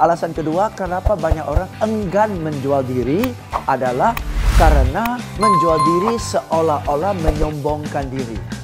alasan kedua kenapa banyak orang enggan menjual diri adalah karena menjual diri seolah-olah menyombongkan diri.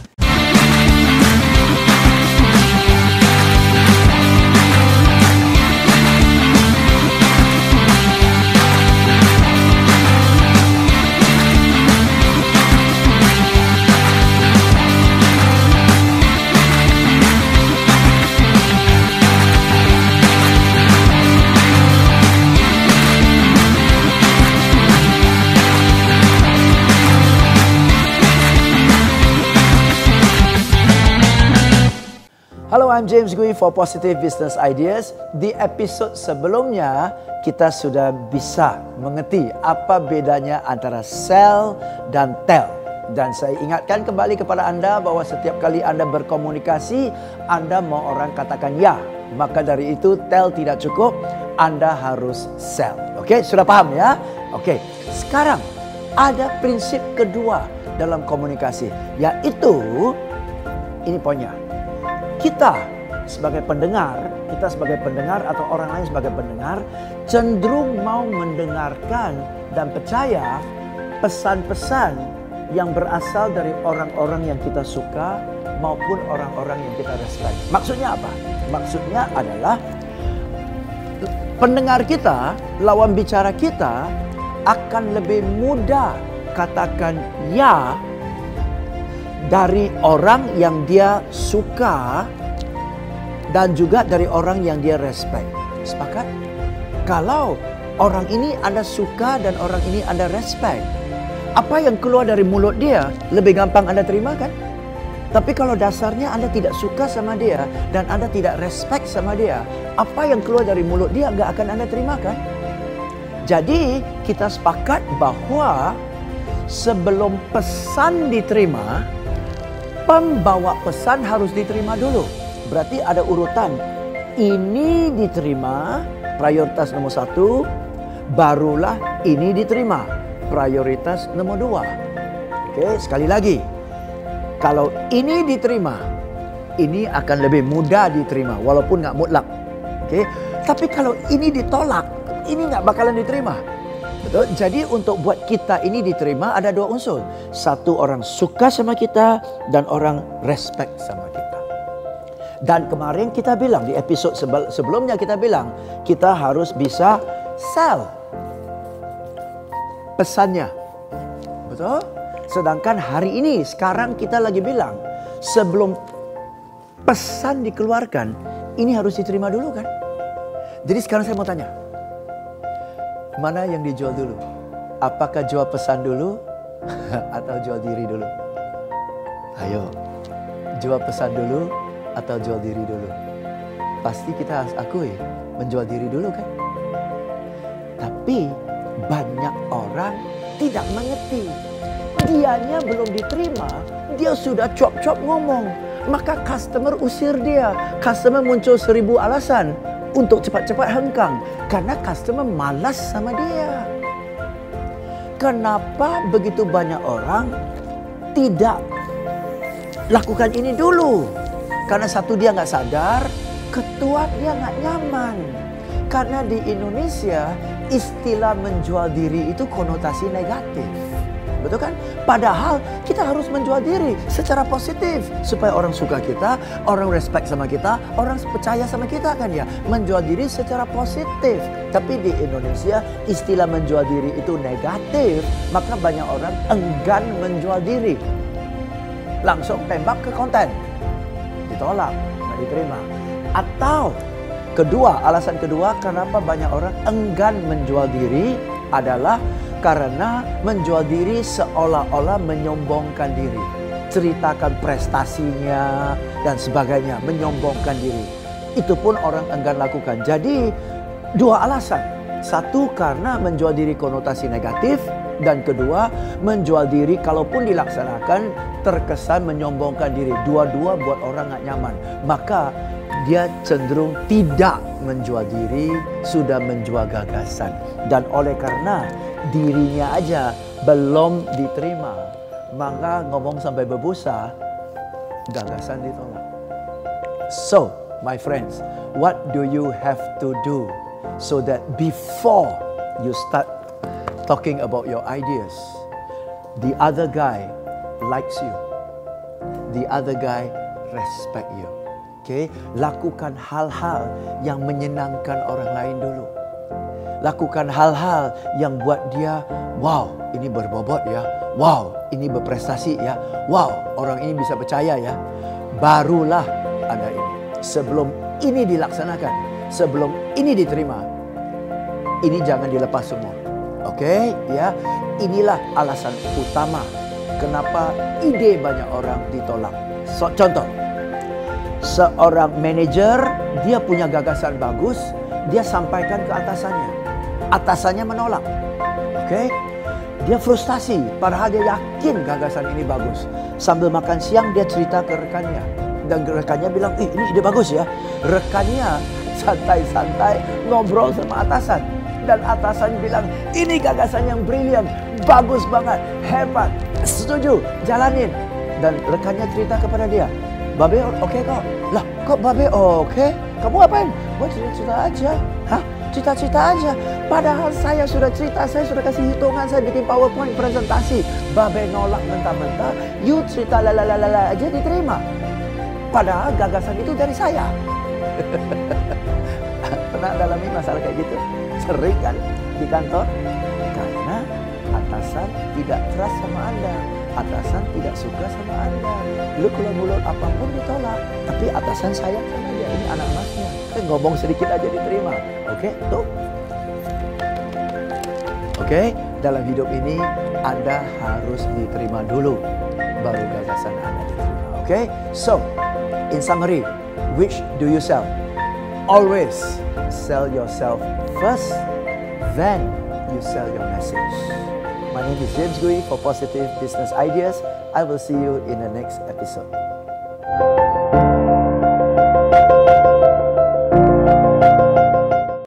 Halo, I'm James Gui for Positive Business Ideas. Di episod sebelumnya, kita sudah bisa mengerti apa bedanya antara sell dan tell. Dan saya ingatkan kembali kepada Anda bahwa setiap kali Anda berkomunikasi, Anda mau orang katakan ya. Maka dari itu, tell tidak cukup, Anda harus sell. Oke, sudah paham ya? Oke, sekarang ada prinsip kedua dalam komunikasi, yaitu, ini poinnya. Kita sebagai pendengar atau orang lain sebagai pendengar cenderung mau mendengarkan dan percaya pesan-pesan yang berasal dari orang-orang yang kita suka maupun orang-orang yang kita respect. Maksudnya apa? Maksudnya adalah pendengar kita, lawan bicara kita akan lebih mudah katakan ya dari orang yang dia suka dan juga dari orang yang dia respect. Sepakat? Kalau orang ini Anda suka dan orang ini Anda respect, apa yang keluar dari mulut dia lebih gampang Anda terima kan? Tapi kalau dasarnya Anda tidak suka sama dia dan Anda tidak respect sama dia, apa yang keluar dari mulut dia nggak akan Anda terima kan? Jadi kita sepakat bahwa sebelum pesan diterima, pembawa pesan harus diterima dulu. Berarti ada urutan. Ini diterima, prioritas nomor 1. Barulah ini diterima, prioritas nomor 2. Oke, sekali lagi. Kalau ini diterima, ini akan lebih mudah diterima, walaupun nggak mutlak. Oke, tapi kalau ini ditolak, ini nggak bakalan diterima. Betul? Jadi untuk buat kita ini diterima ada 2 unsur. 1, orang suka sama kita dan orang respect sama kita. Dan kemarin kita bilang di episod sebelumnya kita bilang kita harus bisa sell pesannya. Betul? Sedangkan hari ini sekarang kita lagi bilang sebelum pesan dikeluarkan ini harus diterima dulu kan? Jadi sekarang saya mau tanya, mana yang dijual dulu? Apakah jual pesan dulu atau jual diri dulu? Ayo, jual pesan dulu atau jual diri dulu? Pasti kita harus akui menjual diri dulu kan? Tapi banyak orang tidak mengerti. Dianya belum diterima, dia sudah cop-cop ngomong. Maka customer usir dia. Customer muncul 1000 alasan untuk cepat-cepat hengkang. Karena customer malas sama dia. Kenapa begitu banyak orang tidak lakukan ini dulu? Karena satu, dia nggak sadar. Kedua, dia nggak nyaman. Karena di Indonesia istilah menjual diri itu konotasi negatif. Betul kan? Padahal kita harus menjual diri secara positif. Supaya orang suka kita, orang respect sama kita, orang percaya sama kita kan ya. Menjual diri secara positif. Tapi di Indonesia istilah menjual diri itu negatif. Maka banyak orang enggan menjual diri. Langsung tembak ke konten. Ditolak, nggak diterima. Atau kedua, alasan kedua kenapa banyak orang enggan menjual diri adalah karena menjual diri seolah-olah menyombongkan diri. Ceritakan prestasinya dan sebagainya, menyombongkan diri. Itu pun orang enggan lakukan. Jadi 2 alasan. 1, karena menjual diri konotasi negatif. Dan kedua, menjual diri kalaupun dilaksanakan terkesan menyombongkan diri. Dua-dua buat orang nggak nyaman. Maka dia cenderung tidak menjual diri, sudah menjual gagasan. Dan oleh karena dirinya aja belum diterima, maka ngomong sampai berbusa, gagasan ditolak. So, my friends, what do you have to do So that before you start talking about your ideas, the other guy likes you. The other guy respect you. Okay? Lakukan hal-hal yang menyenangkan orang lain dulu. Lakukan hal-hal yang buat dia, wow, ini berbobot ya. Wow, ini berprestasi ya. Wow, orang ini bisa percaya ya. Barulah Anda ini. Sebelum ini dilaksanakan, sebelum ini diterima, ini jangan dilepas semua. Oke, ya. Inilah alasan utama kenapa ide banyak orang ditolak. Contoh, seorang manajer, dia punya gagasan bagus, dia sampaikan ke atasannya. Atasannya menolak. Oke? Dia frustasi, padahal dia yakin gagasan ini bagus. Sambil makan siang dia cerita ke rekannya. Dan rekannya bilang, ini ide bagus ya. Rekannya santai-santai ngobrol sama atasan. Dan atasan bilang, ini gagasan yang brilian, bagus banget, hebat, setuju, jalanin. Dan rekannya cerita kepada dia, Babe oke kok. Lah kok Babe oke? Kamu ngapain? Gua cerita-cerita aja. Hah? Cita-cita aja. Padahal saya sudah cerita, saya sudah kasih hitungan, saya bikin PowerPoint presentasi. Babe nolak mentah-mentah, you cerita lalalala aja diterima. Padahal gagasan itu dari saya. Pernah alami masalah kayak gitu? Sering kan di kantor? Karena atasan tidak trust sama Anda. Atasan tidak suka sama Anda. Lu kalau mulut apapun ditolak. Tapi atasan sayang sama dia. Ini anak masnya. Ngomong sedikit aja diterima. Oke, tuh. Oke, dalam hidup ini Anda harus diterima dulu. Baru gagasan Anda diterima. Oke, so in summary, which do you sell? Always sell yourself first, then you sell your message. My name is James Gui for Positive Business Ideas. I will see you in the next episode.